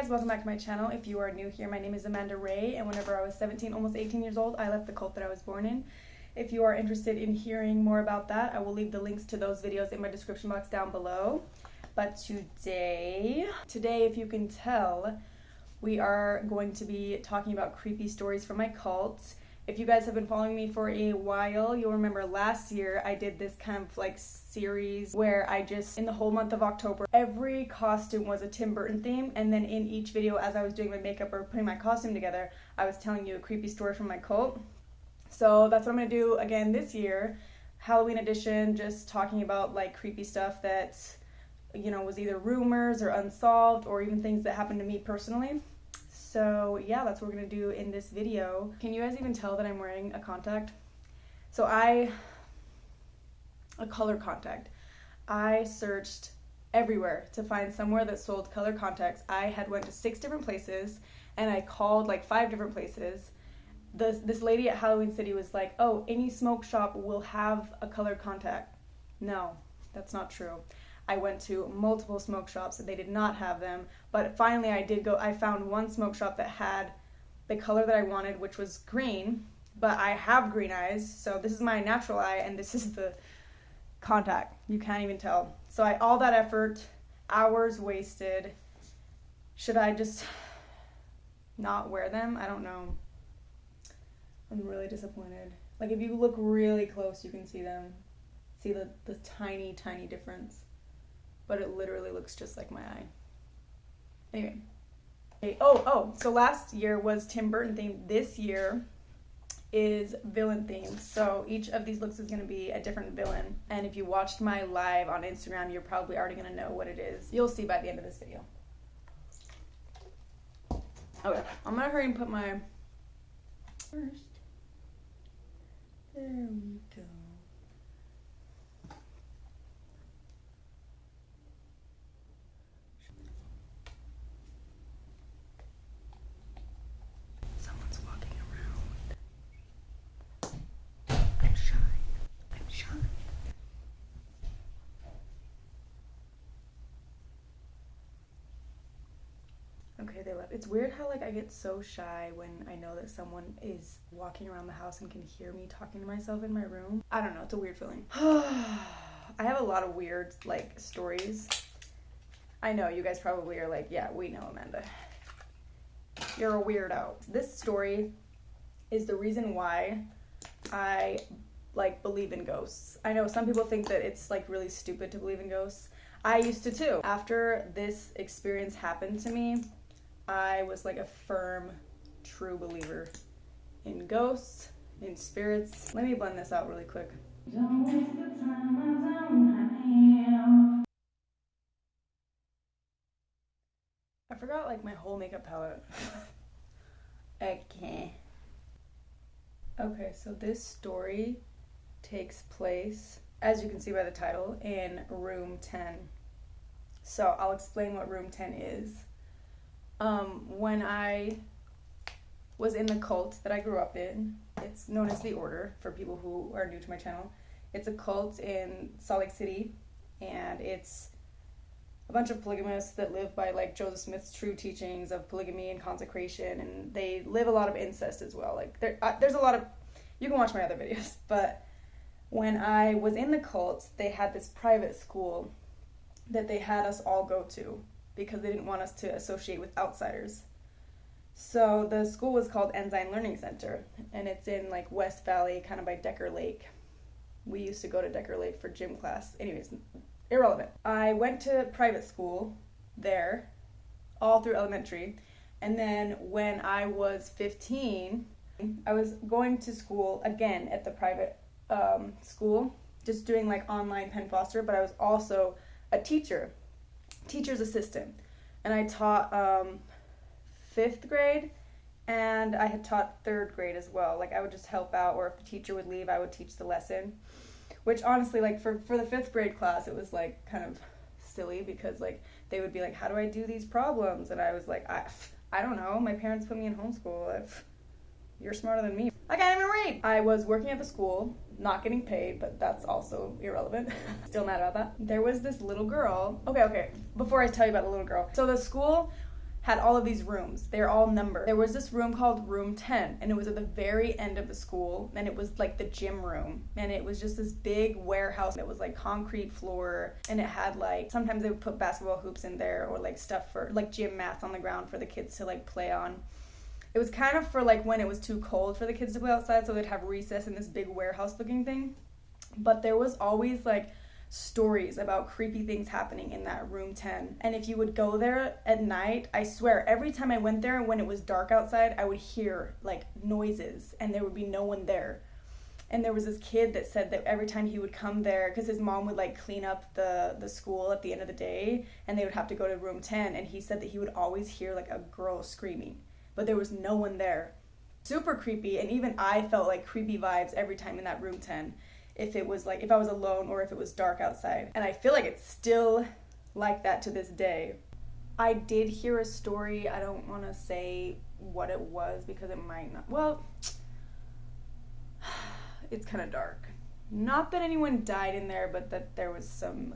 guys, welcome back to my channel. If you are new here, my name is Amanda Ray, and whenever I was 17, almost 18 years old, I left the cult that I was born in. If you are interested in hearing more about that, I will leave the links to those videos in my description box down below. But today, if you can tell, we are going to be talking about creepy stories from my cult. If you guys have been following me for a while, you'll remember last year I did this kind of like series where I just, in the whole month of October, every costume was a Tim Burton theme, and then in each video as I was doing my makeup or putting my costume together, I was telling you a creepy story from my cult. So that's what I'm going to do again this year, Halloween edition, just talking about like creepy stuff that, you know, was either rumors or unsolved or even things that happened to me personally. So yeah, that's what we're gonna do in this video. Can you guys even tell that I'm wearing a contact? So a color contact. I searched everywhere to find somewhere that sold color contacts. I had went to 6 different places and I called like 5 different places. This lady at Halloween City was like, oh, any smoke shop will have a colored contact. No, that's not true. I went to multiple smoke shops and they did not have them, but finally I found one smoke shop that had the color that I wanted, which was green, but I have green eyes, so this is my natural eye and this is the contact. You can't even tell. So all that effort, hours wasted. Should I just not wear them? I don't know. I'm really disappointed. Like if you look really close, you can see them. See the tiny, tiny difference. But it literally looks just like my eye. Anyway. So last year was Tim Burton themed. This year is villain themed. So each of these looks is going to be a different villain. And if you watched my live on Instagram, you're probably already going to know what it is. You'll see by the end of this video. Okay, I'm going to hurry and put my first. There we go. Okay, they left. It's weird how like I get so shy when I know that someone is walking around the house and can hear me talking to myself in my room. I don't know, it's a weird feeling. I have a lot of weird like stories. I know you guys probably are like, yeah, we know, Amanda. You're a weirdo. This story is the reason why I like believe in ghosts. I know some people think that it's like really stupid to believe in ghosts. I used to too. After this experience happened to me, I was like a firm, true believer in ghosts, in spirits. Let me blend this out really quick. Don't waste the time I don't have. I forgot like my whole makeup palette. Okay, so this story takes place, as you can see by the title, in room 10. So I'll explain what room 10 is. When I was in the cult that I grew up in, it's known as the Order for people who are new to my channel. It's a cult in Salt Lake City, and it's a bunch of polygamists that live by like Joseph Smith's true teachings of polygamy and consecration, and they live a lot of incest as well. Like there's a lot of, you can watch my other videos, but when I was in the cult, they had this private school that they had us all go to because they didn't want us to associate with outsiders. So the school was called Ensign Learning Center, and it's in like West Valley, kind of by Decker Lake. We used to go to Decker Lake for gym class. Anyways, irrelevant. I went to private school there all through elementary, and then when I was 15, I was going to school again at the private school, just doing like online pen foster, but I was also a teacher's assistant, and I taught 5th grade, and I had taught 3rd grade as well. Like I would just help out, or if the teacher would leave, I would teach the lesson, which honestly, like for the 5th grade class, it was like kind of silly because like they would be like, how do I do these problems? And I was like, I don't know, my parents put me in homeschool. You're smarter than me. I can't even read. I was working at the school, not getting paid, but that's also irrelevant. Still mad about that. There was this little girl. Okay, before I tell you about the little girl. So the school had all of these rooms. They're all numbered. There was this room called room 10, and it was at the very end of the school, and it was like the gym room, and it was just this big warehouse. It was like concrete floor, and it had like, sometimes they would put basketball hoops in there, or like stuff for like gym mats on the ground for the kids to like play on. It was kind of for like when it was too cold for the kids to play outside, so they'd have recess in this big warehouse looking thing. But there was always like stories about creepy things happening in that room 10. And if you would go there at night, I swear every time I went there when it was dark outside, I would hear like noises and there would be no one there. And there was this kid that said that every time he would come there, because his mom would like clean up the school at the end of the day, and they would have to go to room 10, and he said that he would always hear like a girl screaming, but there was no one there. Super creepy. And even I felt like creepy vibes every time in that room 10. If it was like, if I was alone or if it was dark outside. And I feel like it's still like that to this day. I did hear a story, I don't want to say what it was because it might not, well, it's kind of dark. Not that anyone died in there, but that there was some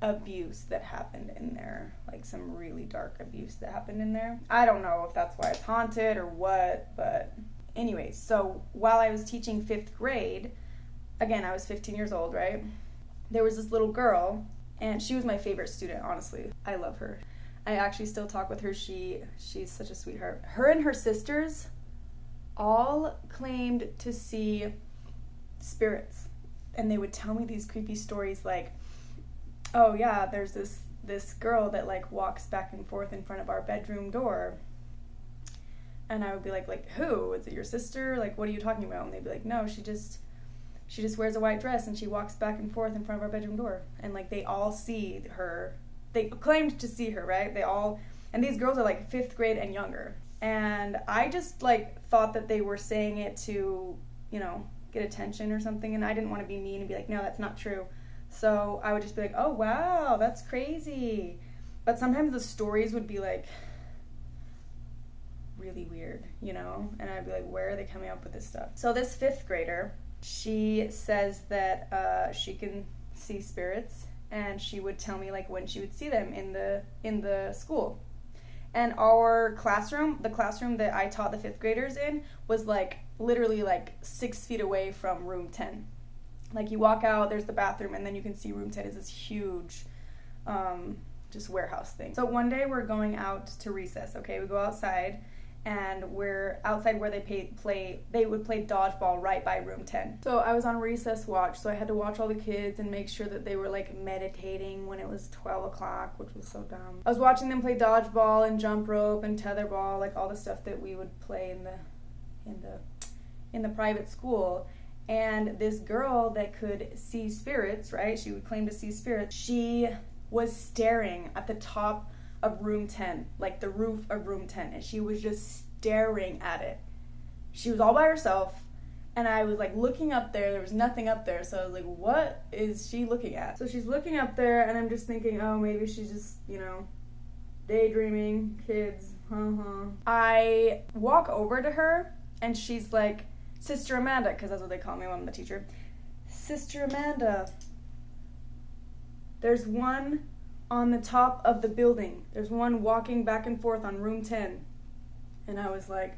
abuse that happened in there, like some really dark abuse that happened in there. I don't know if that's why it's haunted or what, but anyways, so while I was teaching 5th grade, again, I was 15 years old, right? There was this little girl, and she was my favorite student, honestly. I love her. I actually still talk with her. She's such a sweetheart. Her and her sisters all claimed to see spirits, and they would tell me these creepy stories like, oh yeah, there's this girl that like walks back and forth in front of our bedroom door. And I would be like, who? Is it your sister? Like, what are you talking about? And they'd be like, no, she just wears a white dress and she walks back and forth in front of our bedroom door. And like they all see her. They claimed to see her, right? And these girls are like 5th grade and younger. And I just like thought that they were saying it to, you know, get attention or something. And I didn't want to be mean and be like, no, that's not true. So I would just be like, oh wow, that's crazy. But sometimes the stories would be like really weird, you know? And I'd be like, where are they coming up with this stuff? So this 5th grader, she says that she can see spirits, and she would tell me like when she would see them in the school. And our classroom, the classroom that I taught the 5th graders in, was like literally like 6 feet away from room 10. Like you walk out, there's the bathroom, and then you can see room 10 is this huge just warehouse thing. So one day we're going out to recess, okay? We go outside, and we're outside where they would play dodgeball right by room 10. So I was on recess watch, so I had to watch all the kids and make sure that they were like meditating when it was 12 o'clock, which was so dumb. I was watching them play dodgeball and jump rope and tetherball, like all the stuff that we would play in the private school. And this girl that could see spirits, right? She would claim to see spirits. She was staring at the top of room 10, like the roof of room 10, and she was just staring at it. She was all by herself, and I was like looking up there was nothing up there, so I was like, what is she looking at? So she's looking up there, and I'm just thinking, oh, maybe she's just, you know, daydreaming, kids, I walk over to her, and she's like, Sister Amanda, because that's what they call me when I'm the teacher. Sister Amanda, there's one on the top of the building. There's one walking back and forth on room 10. And I was like,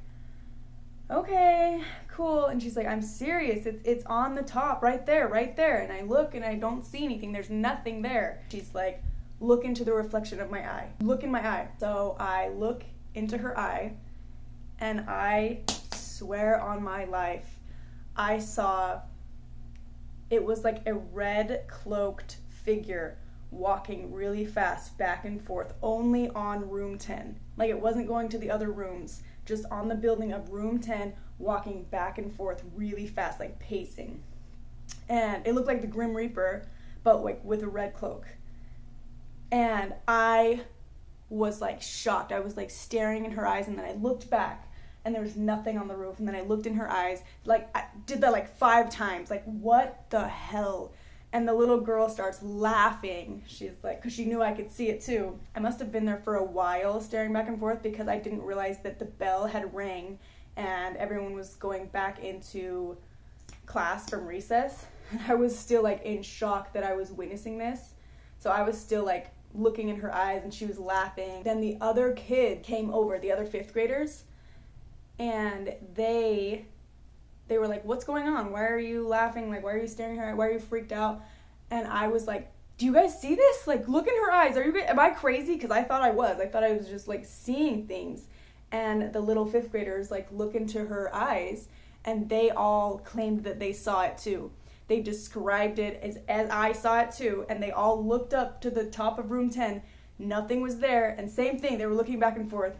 okay, cool. And she's like, I'm serious. It's on the top, right there. And I look and I don't see anything. There's nothing there. She's like, look into the reflection of my eye. Look in my eye. So I look into her eye, and I swear on my life, I saw, it was like a red cloaked figure walking really fast back and forth only on room 10. Like it wasn't going to the other rooms, just on the building of room 10, walking back and forth really fast, like pacing. And it looked like the Grim Reaper, but like with a red cloak. And I was like shocked. I was like staring in her eyes, and then I looked back, and there was nothing on the roof, and then I looked in her eyes, like I did that like 5 times, like what the hell? And the little girl starts laughing. She's like, because she knew I could see it too. I must have been there for a while staring back and forth, because I didn't realize that the bell had rang and everyone was going back into class from recess. And I was still like in shock that I was witnessing this. So I was still like looking in her eyes and she was laughing. Then the other kid came over, the other 5th graders, and they were like, what's going on? Why are you laughing? Like, why are you staring at her? Why are you freaked out? And I was like, do you guys see this? Like, look in her eyes. Am I crazy? Because I thought I was. I thought I was just like seeing things. And the little 5th graders like look into her eyes and they all claimed that they saw it too. They described it as I saw it too, and they all looked up to the top of room 10. Nothing was there, and same thing, they were looking back and forth.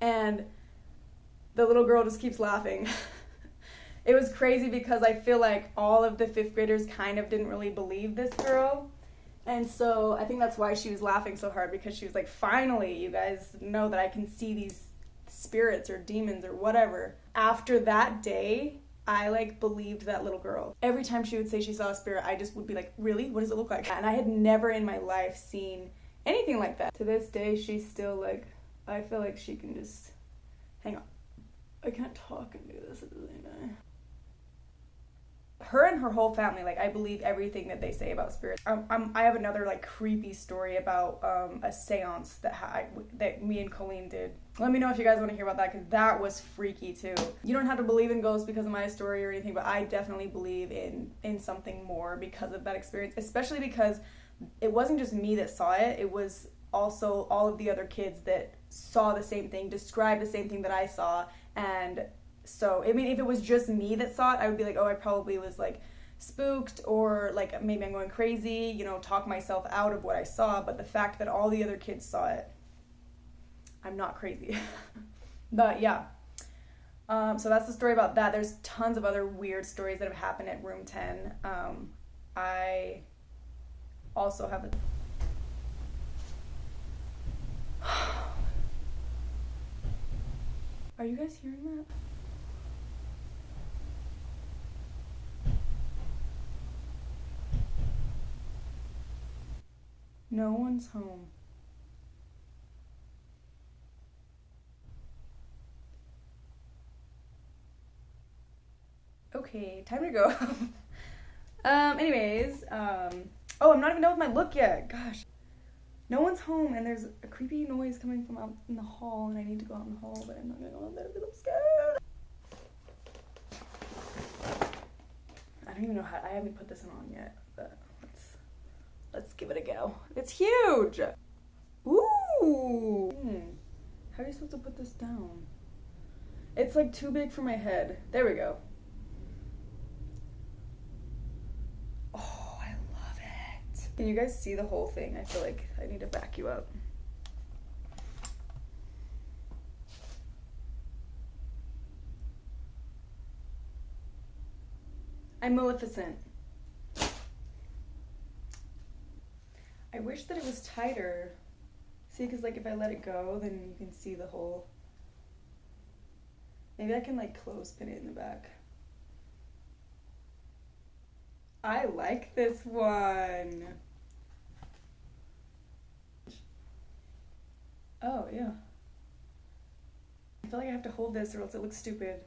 And the little girl just keeps laughing. It was crazy because I feel like all of the 5th graders kind of didn't really believe this girl. And so I think that's why she was laughing so hard, because she was like, finally, you guys know that I can see these spirits or demons or whatever. After that day, I like believed that little girl. Every time she would say she saw a spirit, I just would be like, really? What does it look like? And I had never in my life seen anything like that. To this day, she's still like, I feel like she can just, hang on. I can't talk and do this at the same time. Her and her whole family, like, I believe everything that they say about spirits. I have another like creepy story about a seance that me and Colleen did. Let me know if you guys want to hear about that, because that was freaky too. You don't have to believe in ghosts because of my story or anything, but I definitely believe in something more because of that experience, especially because it wasn't just me that saw it. It was also all of the other kids that saw the same thing, described the same thing that I saw. And so, I mean, if it was just me that saw it, I would be like, oh, I probably was like spooked, or like maybe I'm going crazy, you know, talk myself out of what I saw. But the fact that all the other kids saw it, I'm not crazy. But yeah, so that's the story about that. There's tons of other weird stories that have happened at room 10. I also have Are you guys hearing that? No one's home. Okay, time to go. Anyways, oh, I'm not even done with my look yet. Gosh. No one's home, and there's a creepy noise coming from out in the hall, and I need to go out in the hall, but I'm not gonna go out there because I'm scared. I don't even know how, I haven't put this on yet, but let's give it a go. It's huge! Ooh! How are you supposed to put this down? It's like too big for my head. There we go. Oh, I love it. Can you guys see the whole thing? I feel like I need to back you up. I'm Maleficent. I wish that it was tighter. See, because like if I let it go, then you can see the whole. Maybe I can like clothespin it in the back. I like this one. Oh, yeah. I feel like I have to hold this or else it looks stupid.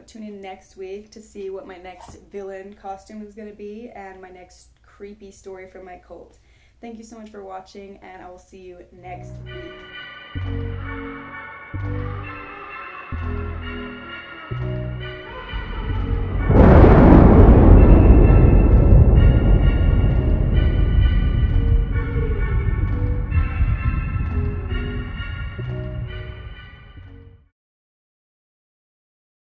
Tune in next week to see what my next villain costume is going to be and my next creepy story from my cult. Thank you so much for watching, and I will see you next week.